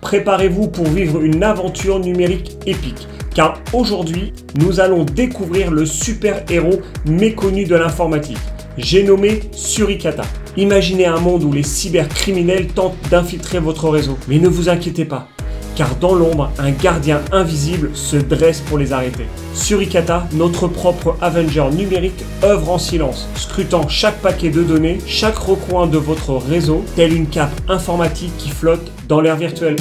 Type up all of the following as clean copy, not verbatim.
Préparez-vous pour vivre une aventure numérique épique, car aujourd'hui, nous allons découvrir le super-héros méconnu de l'informatique. J'ai nommé Suricata. Imaginez un monde où les cybercriminels tentent d'infiltrer votre réseau. Mais ne vous inquiétez pas, car dans l'ombre, un gardien invisible se dresse pour les arrêter. Suricata, notre propre Avenger numérique, œuvre en silence, scrutant chaque paquet de données, chaque recoin de votre réseau, telle une cape informatique qui flotte dans l'air virtuel.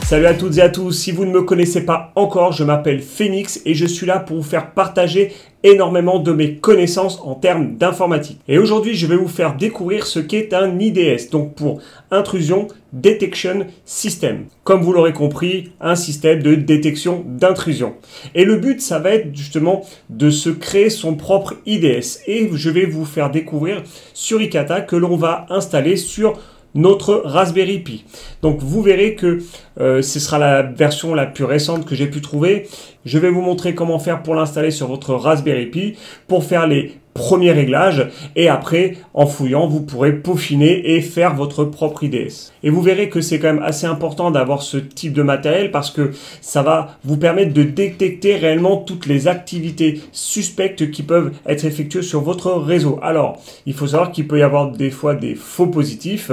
Salut à toutes et à tous, si vous ne me connaissez pas encore, je m'appelle Phoenix et je suis là pour vous faire partager énormément de mes connaissances en termes d'informatique. Et aujourd'hui, je vais vous faire découvrir ce qu'est un IDS, donc pour Intrusion Detection System. Comme vous l'aurez compris, un système de détection d'intrusion. Et le but, ça va être justement de se créer son propre IDS. Et je vais vous faire découvrir Suricata que l'on va installer sur notre Raspberry Pi. Donc vous verrez que ce sera la version la plus récente que j'ai pu trouver. Je vais vous montrer comment faire pour l'installer sur votre Raspberry Pi pour faire les premiers réglages et après en fouillant vous pourrez peaufiner et faire votre propre IDS. Et vous verrez que c'est quand même assez important d'avoir ce type de matériel parce que ça va vous permettre de détecter réellement toutes les activités suspectes qui peuvent être effectuées sur votre réseau. Alors il faut savoir qu'il peut y avoir des fois des faux positifs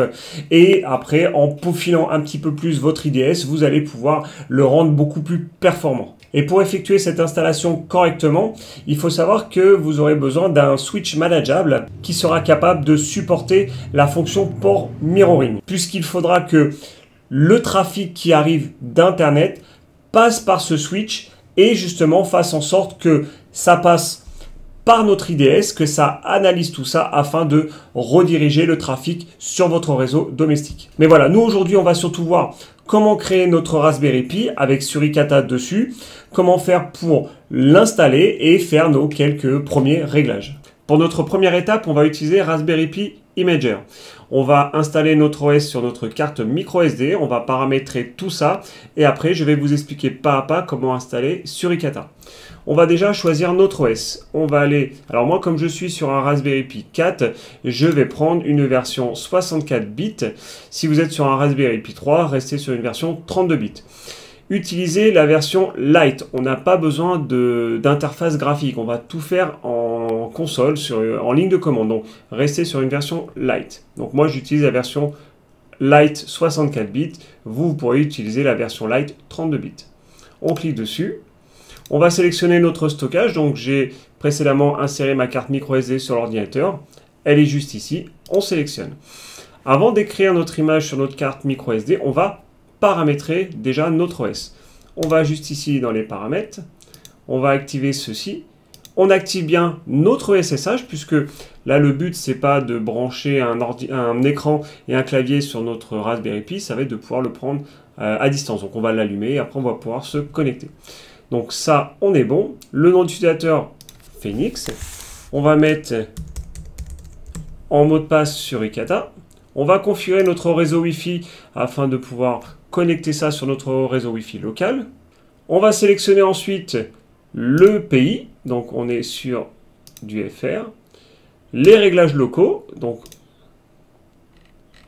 et après en peaufinant un petit peu plus votre IDS vous allez pouvoir le rendre beaucoup plus performant. Et pour effectuer cette installation correctement, il faut savoir que vous aurez besoin d'un switch manageable qui sera capable de supporter la fonction port mirroring, puisqu'il faudra que le trafic qui arrive d'Internet passe par ce switch et justement fasse en sorte que ça passe par notre IDS, que ça analyse tout ça afin de rediriger le trafic sur votre réseau domestique. Mais voilà, nous aujourd'hui, on va surtout voir comment créer notre Raspberry Pi avec Suricata dessus, comment faire pour l'installer et faire nos quelques premiers réglages. Pour notre première étape, on va utiliser Raspberry Pi Imager. On va installer notre OS sur notre carte microSD, on va paramétrer tout ça et après je vais vous expliquer pas à pas comment installer Suricata. On va déjà choisir notre OS. On va aller, alors moi comme je suis sur un Raspberry Pi 4, je vais prendre une version 64 bits. Si vous êtes sur un Raspberry Pi 3, restez sur une version 32 bits. Utilisez la version Lite. On n'a pas besoin d'interface graphique. On va tout faire en console, en ligne de commande. Donc, restez sur une version Lite. Donc, moi, j'utilise la version Lite 64 bits. Vous pourrez utiliser la version Lite 32 bits. On clique dessus. On va sélectionner notre stockage. Donc, j'ai précédemment inséré ma carte microSD sur l'ordinateur. Elle est juste ici. On sélectionne. Avant d'écrire notre image sur notre carte microSD, on va paramétrer déjà notre OS. On va juste ici dans les paramètres, on va activer ceci. On active bien notre SSH puisque là le but c'est pas de brancher un écran et un clavier sur notre Raspberry Pi, ça va être de pouvoir le prendre à distance. Donc on va l'allumer et après on va pouvoir se connecter. Donc ça on est bon. Le nom d'utilisateur Phoenix. On va mettre en mot de passe Suricata. On va configurer notre réseau Wi-Fi afin de pouvoir connecter ça sur notre réseau Wi-Fi local. On va sélectionner ensuite le pays, donc on est sur du FR. Les réglages locaux, donc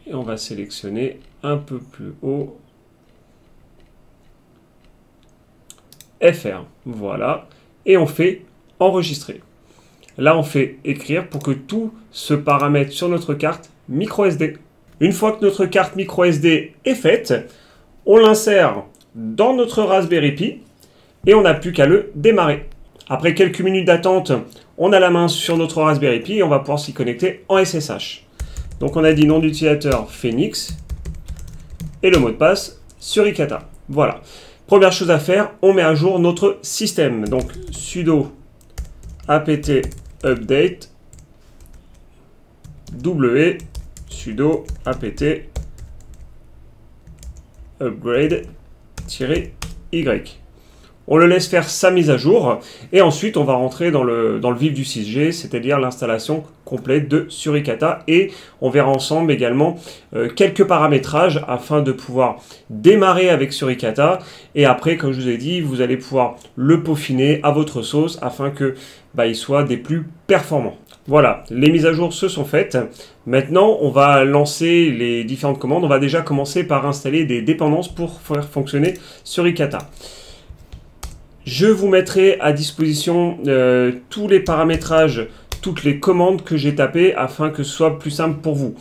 et on va sélectionner un peu plus haut FR. Voilà. Et on fait enregistrer. Là, on fait écrire pour que tout se paramètre sur notre carte microSD. Une fois que notre carte microSD est faite, on l'insère dans notre Raspberry Pi et on n'a plus qu'à le démarrer. Après quelques minutes d'attente, on a la main sur notre Raspberry Pi et on va pouvoir s'y connecter en SSH. Donc on a dit nom d'utilisateur Phoenix et le mot de passe Suricata. Voilà. Première chose à faire, on met à jour notre système. Donc sudo apt update w sudo apt upgrade-y. On le laisse faire sa mise à jour et ensuite on va rentrer dans le vif du 6G, c'est-à-dire l'installation complète de Suricata, et on verra ensemble également quelques paramétrages afin de pouvoir démarrer avec Suricata, et après, comme je vous ai dit, vous allez pouvoir le peaufiner à votre sauce afin que il soit des plus performants. Voilà, les mises à jour se sont faites. Maintenant, on va lancer les différentes commandes. On va déjà commencer par installer des dépendances pour faire fonctionner Suricata. Je vous mettrai à disposition tous les paramétrages, toutes les commandes que j'ai tapées afin que ce soit plus simple pour vous.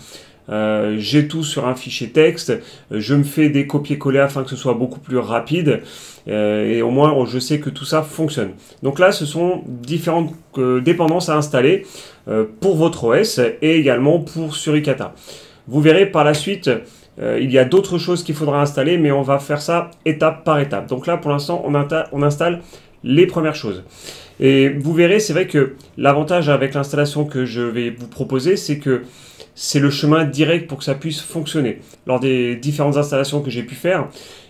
J'ai tout sur un fichier texte, je me fais des copier-coller afin que ce soit beaucoup plus rapide et au moins je sais que tout ça fonctionne. Donc là, ce sont différentes dépendances à installer pour votre OS et également pour Suricata. Vous verrez par la suite, il y a d'autres choses qu'il faudra installer, mais on va faire ça étape par étape. Donc là, pour l'instant, on installe les premières choses. Et vous verrez, c'est vrai que l'avantage avec l'installation que je vais vous proposer, c'est que c'est le chemin direct pour que ça puisse fonctionner. Lors des différentes installations que j'ai pu faire,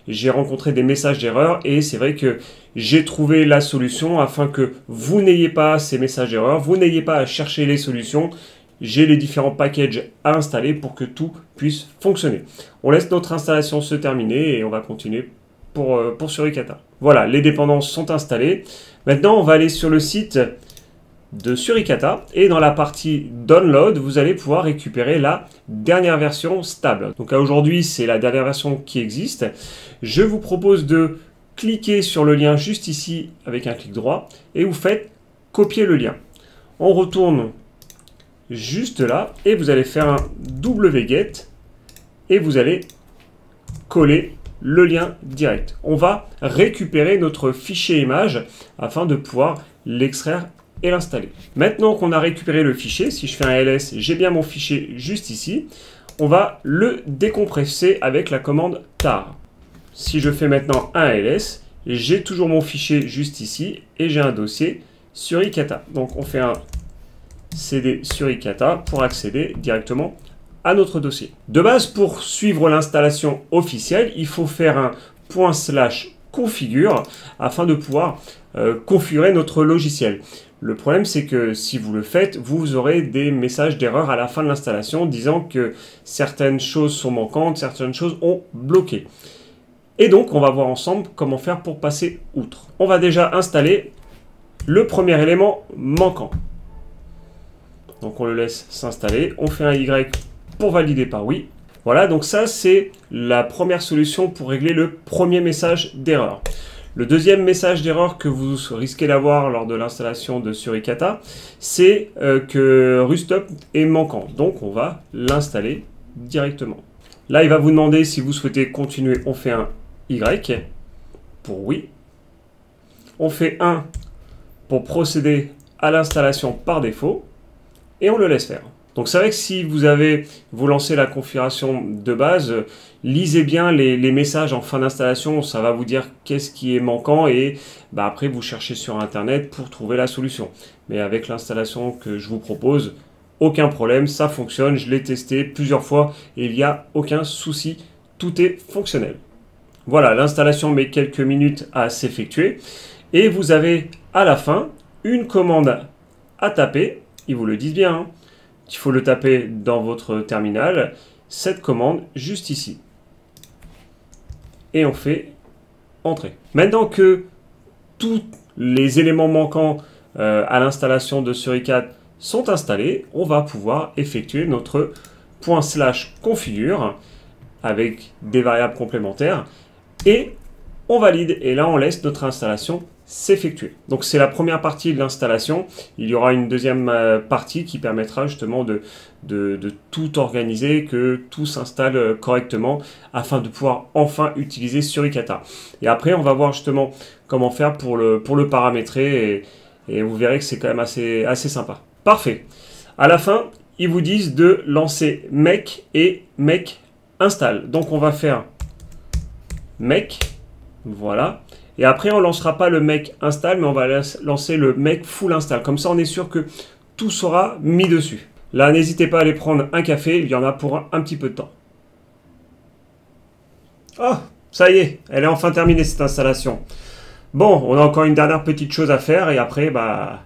j'ai rencontré des messages d'erreur et c'est vrai que j'ai trouvé la solution afin que vous n'ayez pas ces messages d'erreur, vous n'ayez pas à chercher les solutions. J'ai les différents packages à installer pour que tout puisse fonctionner. On laisse notre installation se terminer et on va continuer pour Suricata. Voilà, les dépendances sont installées. Maintenant, on va aller sur le site de Suricata et dans la partie Download, vous allez pouvoir récupérer la dernière version stable. Donc aujourd'hui, c'est la dernière version qui existe. Je vous propose de cliquer sur le lien juste ici avec un clic droit et vous faites copier le lien. On retourne juste là et vous allez faire un wget et vous allez coller le lien direct. On va récupérer notre fichier image afin de pouvoir l'extraire et l'installer. Maintenant qu'on a récupéré le fichier, si je fais un ls, j'ai bien mon fichier juste ici, on va le décompresser avec la commande tar. Si je fais maintenant un ls, j'ai toujours mon fichier juste ici et j'ai un dossier Suricata. Donc on fait un cd Suricata pour accéder directement à notre dossier. De base, pour suivre l'installation officielle, il faut faire un /configure afin de pouvoir configurer notre logiciel. Le problème, c'est que si vous le faites, vous aurez des messages d'erreur à la fin de l'installation disant que certaines choses sont manquantes, certaines choses ont bloqué. Et donc, on va voir ensemble comment faire pour passer outre. On va déjà installer le premier élément manquant. Donc, on le laisse s'installer. On fait un Y pour valider par oui. Voilà, donc ça, c'est la première solution pour régler le premier message d'erreur. Le deuxième message d'erreur que vous risquez d'avoir lors de l'installation de Suricata, c'est que Rustup est manquant. Donc, on va l'installer directement. Là, il va vous demander si vous souhaitez continuer. On fait un Y pour oui. On fait 1 pour procéder à l'installation par défaut. Et on le laisse faire. Donc c'est vrai que si vous lancez la configuration de base, lisez bien les messages en fin d'installation, ça va vous dire qu'est-ce qui est manquant et après vous cherchez sur internet pour trouver la solution. Mais avec l'installation que je vous propose, aucun problème, ça fonctionne, je l'ai testé plusieurs fois et il n'y a aucun souci, tout est fonctionnel. Voilà, l'installation met quelques minutes à s'effectuer et vous avez à la fin une commande à taper, ils vous le disent bien, hein. Il faut le taper dans votre terminal, cette commande juste ici. Et on fait entrer. Maintenant que tous les éléments manquants à l'installation de Suricata sont installés, on va pouvoir effectuer notre /configure avec des variables complémentaires et on valide. Et là, on laisse notre installation s'effectuer. Donc c'est la première partie de l'installation. Il y aura une deuxième partie qui permettra justement de tout organiser, que tout s'installe correctement afin de pouvoir enfin utiliser Suricata. Et après on va voir justement comment faire pour le paramétrer et vous verrez que c'est quand même assez sympa. Parfait. À la fin, ils vous disent de lancer make et make install. Donc on va faire make, voilà. Et après, on ne lancera pas le make install, mais on va lancer le make full install. Comme ça, on est sûr que tout sera mis dessus. Là, n'hésitez pas à aller prendre un café. Il y en a pour un petit peu de temps. Ah, Ça y est, elle est enfin terminée cette installation. Bon, on a encore une dernière petite chose à faire et après, bah,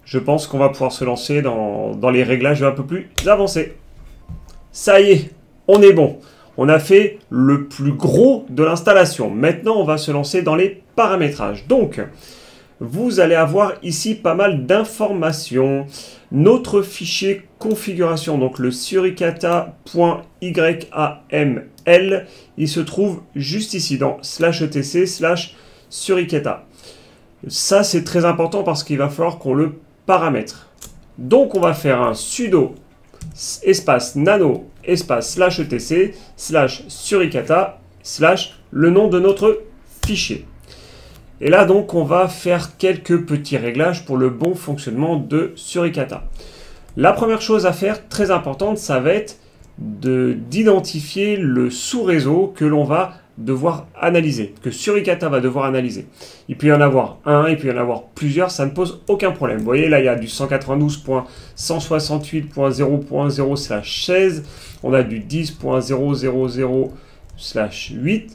je pense qu'on va pouvoir se lancer dans les réglages un peu plus avancés. Ça y est, on est bon. On a fait le plus gros de l'installation. Maintenant, on va se lancer dans les paramétrages. Donc, vous allez avoir ici pas mal d'informations. Notre fichier configuration, donc le suricata.yaml, il se trouve juste ici dans /etc/suricata. Ça, c'est très important parce qu'il va falloir qu'on le paramètre. Donc, on va faire un sudo espace nano espace /etc/suricata/ le nom de notre fichier. Et là, donc, on va faire quelques petits réglages pour le bon fonctionnement de Suricata. La première chose à faire, très importante, ça va être d'identifier le sous-réseau que l'on va devoir analyser, que Suricata va devoir analyser. Il peut y en avoir un, il peut y en avoir plusieurs, ça ne pose aucun problème. Vous voyez, là, il y a du 192.168.0.0/16, on a du 10.000/8,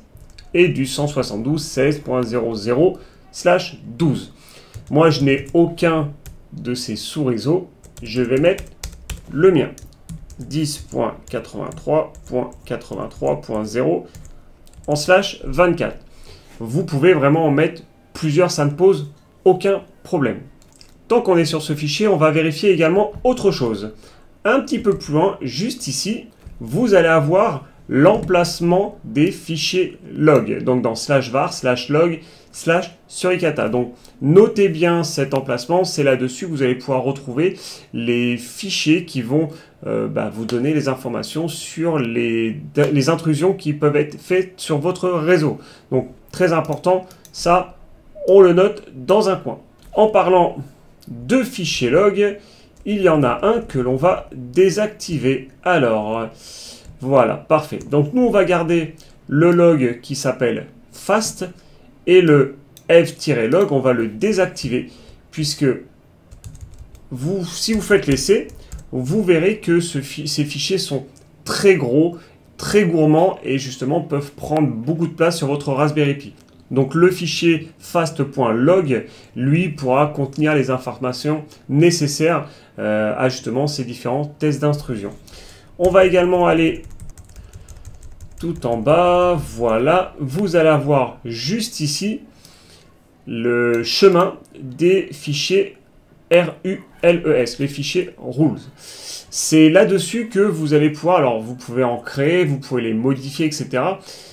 et du 172.16.00/12. Moi, je n'ai aucun de ces sous-réseaux. Je vais mettre le mien. 10.83.83.0 en /24. Vous pouvez vraiment en mettre plusieurs, ça ne pose aucun problème. Tant qu'on est sur ce fichier, on va vérifier également autre chose. Un petit peu plus loin, juste ici, vous allez avoir l'emplacement des fichiers log, donc dans /var, /log, /suricata. Donc notez bien cet emplacement, c'est là-dessus que vous allez pouvoir retrouver les fichiers qui vont vous donner les informations sur les intrusions qui peuvent être faites sur votre réseau. Donc très important, ça on le note dans un coin. En parlant de fichiers log, il y en a un que l'on va désactiver. Alors, voilà, parfait. Donc nous, on va garder le log qui s'appelle fast et le f-log, on va le désactiver puisque si vous faites l'essai, vous verrez que ces fichiers sont très gros, très gourmands et justement peuvent prendre beaucoup de place sur votre Raspberry Pi. Donc le fichier fast.log, lui, pourra contenir les informations nécessaires à justement ces différents tests d'intrusion. On va également aller tout en bas, voilà, vous allez avoir juste ici le chemin des fichiers RULES, les fichiers rules. C'est là-dessus que vous allez pouvoir, alors vous pouvez en créer, vous pouvez les modifier, etc.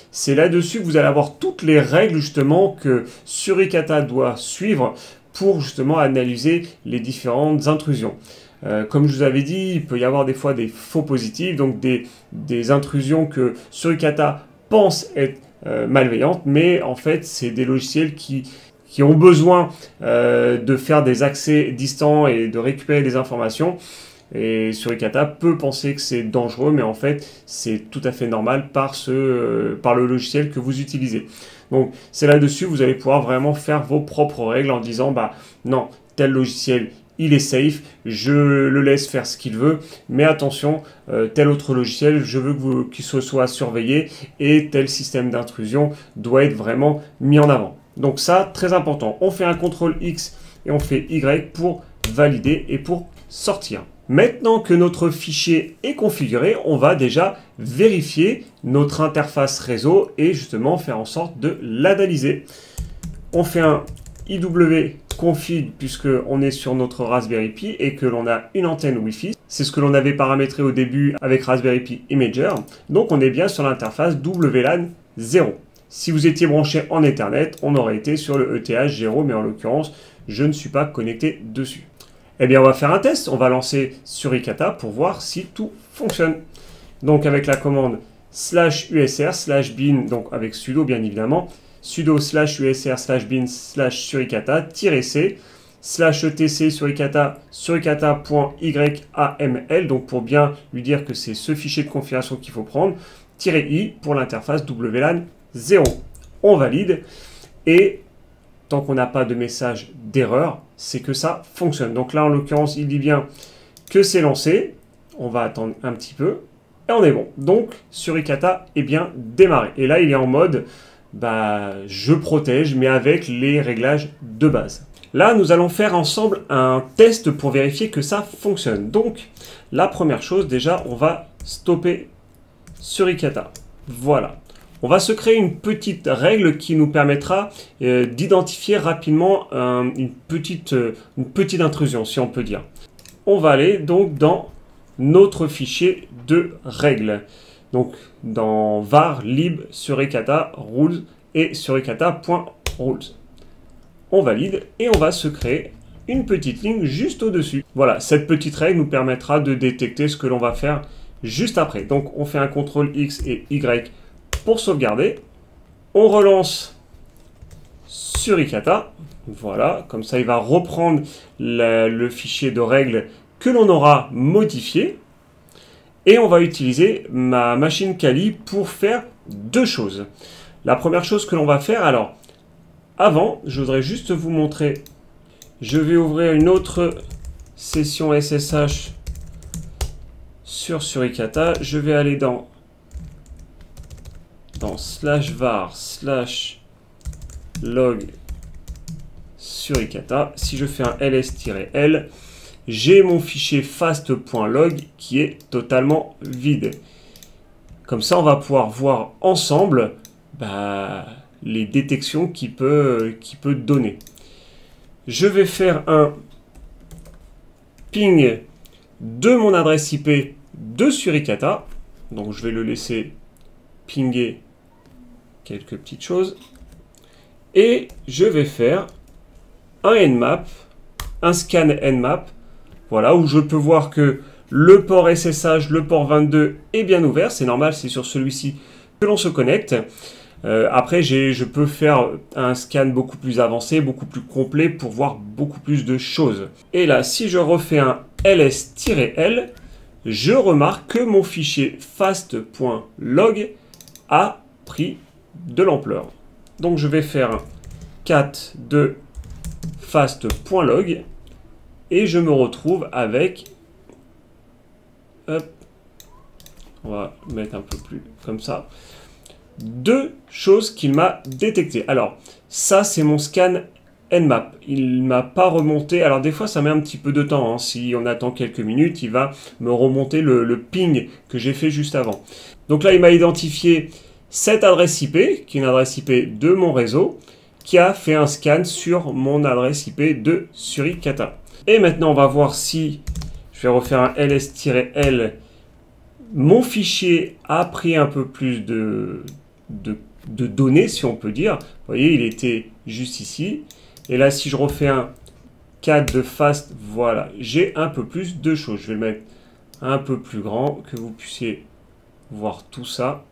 C'est là-dessus que vous allez avoir toutes les règles justement que Suricata doit suivre pour justement analyser les différentes intrusions. Comme je vous avais dit, il peut y avoir des fois des faux positifs, donc des intrusions que Suricata pense être malveillantes, mais en fait, c'est des logiciels qui ont besoin de faire des accès distants et de récupérer des informations. Et Suricata peut penser que c'est dangereux, mais en fait, c'est tout à fait normal par le logiciel que vous utilisez. Donc, c'est là-dessus, vous allez pouvoir vraiment faire vos propres règles en disant, bah non, tel logiciel, il est safe, je le laisse faire ce qu'il veut, mais attention, tel autre logiciel, je veux qu'il soit surveillé et tel système d'intrusion doit être vraiment mis en avant. Donc ça, très important. On fait un CTRL X et on fait Y pour valider et pour sortir. Maintenant que notre fichier est configuré, on va déjà vérifier notre interface réseau et justement faire en sorte de l'analyser. On fait un iw-config puisqu'on est sur notre Raspberry Pi et que l'on a une antenne Wi-Fi. C'est ce que l'on avait paramétré au début avec Raspberry Pi Imager. Donc on est bien sur l'interface WLAN 0. Si vous étiez branché en Ethernet, on aurait été sur le ETH 0, mais en l'occurrence, je ne suis pas connecté dessus. Eh bien, on va faire un test. On va lancer Suricata pour voir si tout fonctionne. Donc, avec la commande /usr/bin, donc avec sudo bien évidemment, sudo /usr/bin /suricata-c /etc suricata suricata.yaml, donc pour bien lui dire que c'est ce fichier de configuration qu'il faut prendre, -i pour l'interface WLAN 0. On valide et tant qu'on n'a pas de message d'erreur, c'est que ça fonctionne. Donc là, en l'occurrence, il dit bien que c'est lancé. On va attendre un petit peu et on est bon. Donc, Suricata est bien démarré. Et là, il est en mode je protège, mais avec les réglages de base. Là, nous allons faire ensemble un test pour vérifier que ça fonctionne. Donc, la première chose, déjà, on va stopper Suricata. Voilà. On va se créer une petite règle qui nous permettra d'identifier rapidement une petite intrusion, si on peut dire. On va aller donc dans notre fichier de règles. Donc, dans var lib suricata rules et suricata.rules. On valide et on va se créer une petite ligne juste au-dessus. Voilà, cette petite règle nous permettra de détecter ce que l'on va faire juste après. Donc, on fait un CTRL X et Y pour sauvegarder. On relance Suricata. Voilà, comme ça, il va reprendre le fichier de règles que l'on aura modifié. Et on va utiliser ma machine Kali pour faire deux choses. La première chose que l'on va faire, alors, avant, je voudrais juste vous montrer. Je vais ouvrir une autre session SSH sur Suricata. Je vais aller dans /var /log Suricata. Si je fais un ls-l, j'ai mon fichier fast.log qui est totalement vide. Comme ça, on va pouvoir voir ensemble les détections qu'il peut donner. Je vais faire un ping de mon adresse IP de Suricata. Donc, je vais le laisser pinguer quelques petites choses. Et je vais faire un nmap, un scan nmap. Voilà, où je peux voir que le port SSH, le port 22 est bien ouvert. C'est normal, c'est sur celui-ci que l'on se connecte. Après, je peux faire un scan beaucoup plus avancé, beaucoup plus complet pour voir beaucoup plus de choses. Et là, si je refais un ls-l, je remarque que mon fichier fast.log a pris de l'ampleur. Donc, je vais faire un cat de fast.log et je me retrouve avec... Hop, on va mettre un peu plus comme ça. Deux choses qu'il m'a détectées. Alors, ça, c'est mon scan Nmap. Il ne m'a pas remonté. Alors, des fois, ça met un petit peu de temps. Hein. Si on attend quelques minutes, il va me remonter le ping que j'ai fait juste avant. Donc là, il m'a identifié cette adresse IP, qui est une adresse IP de mon réseau, qui a fait un scan sur mon adresse IP de Suricata. Et maintenant, on va voir si je vais refaire un ls-l. Mon fichier a pris un peu plus de données, si on peut dire. Vous voyez, il était juste ici. Et là, si je refais un cat de fast, voilà, j'ai un peu plus de choses. Je vais le mettre un peu plus grand, que vous puissiez voir tout ça.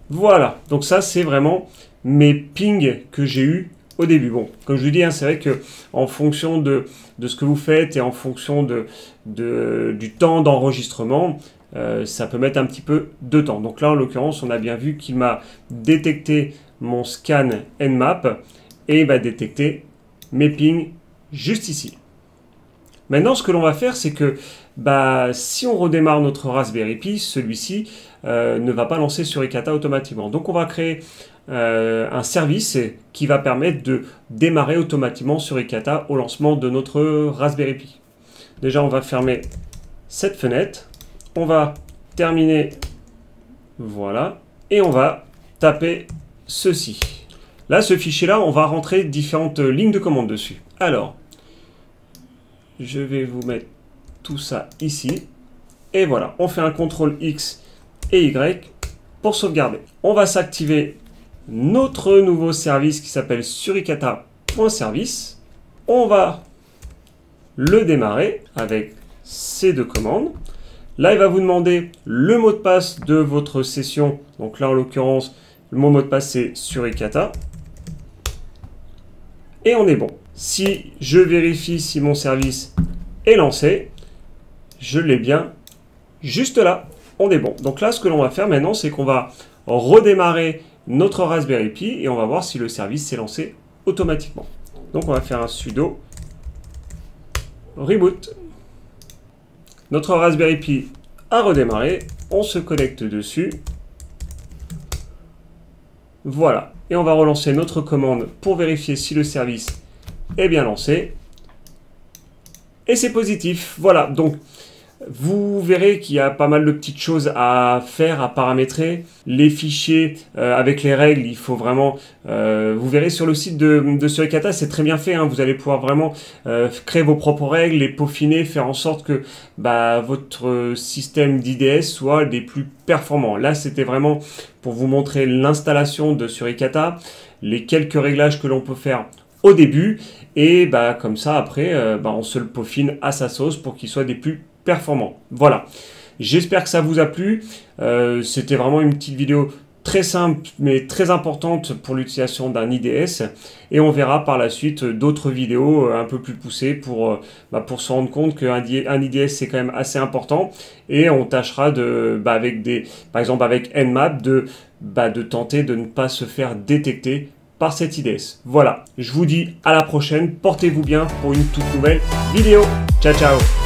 Voilà, donc ça, c'est vraiment mes pings que j'ai eu au début. Bon, comme je vous dis, hein, c'est vrai que en fonction de ce que vous faites et en fonction du temps d'enregistrement, ça peut mettre un petit peu de temps. Donc là, en l'occurrence, on a bien vu qu'il m'a détecté mon scan Nmap et il va détecter mes pings juste ici. Maintenant, ce que l'on va faire, c'est que si on redémarre notre Raspberry Pi, celui-ci ne va pas lancer Suricata automatiquement. Donc, on va créer un service qui va permettre de démarrer automatiquement Suricata au lancement de notre Raspberry Pi. Déjà, on va fermer cette fenêtre. On va terminer, voilà, et on va taper ceci. Là, ce fichier-là, on va rentrer différentes lignes de commande dessus. Alors, je vais vous mettre tout ça ici, et voilà, on fait un CTRL X et Y pour sauvegarder. On va s'activer notre nouveau service qui s'appelle suricata.service. On va le démarrer avec ces deux commandes. Là, il va vous demander le mot de passe de votre session. Donc là, en l'occurrence, mon mot de passe, c'est Suricata. Et on est bon. Si je vérifie si mon service est lancé, je l'ai bien juste là. On est bon. Donc là, ce que l'on va faire maintenant, c'est qu'on va redémarrer notre Raspberry Pi et on va voir si le service s'est lancé automatiquement. Donc, on va faire un sudo reboot. Notre Raspberry Pi a redémarré, on se connecte dessus, Voilà. Et on va relancer notre commande pour vérifier si le service est bien lancé. Et c'est positif. Voilà. Donc, vous verrez qu'il y a pas mal de petites choses à faire, à paramétrer. Les fichiers avec les règles, il faut vraiment... vous verrez sur le site de Suricata, c'est très bien fait. Hein, vous allez pouvoir vraiment créer vos propres règles, les peaufiner, faire en sorte que votre système d'IDS soit des plus performants. Là, c'était vraiment pour vous montrer l'installation de Suricata, les quelques réglages que l'on peut faire au début. Et comme ça, après, on se le peaufine à sa sauce pour qu'il soit des plus performant. Voilà, j'espère que ça vous a plu. C'était vraiment une petite vidéo très simple mais très importante pour l'utilisation d'un IDS, et on verra par la suite d'autres vidéos un peu plus poussées pour se rendre compte qu'un IDS c'est quand même assez important, et on tâchera de par exemple avec Nmap de tenter de ne pas se faire détecter par cet IDS. Voilà, je vous dis à la prochaine, portez-vous bien pour une toute nouvelle vidéo. Ciao ciao.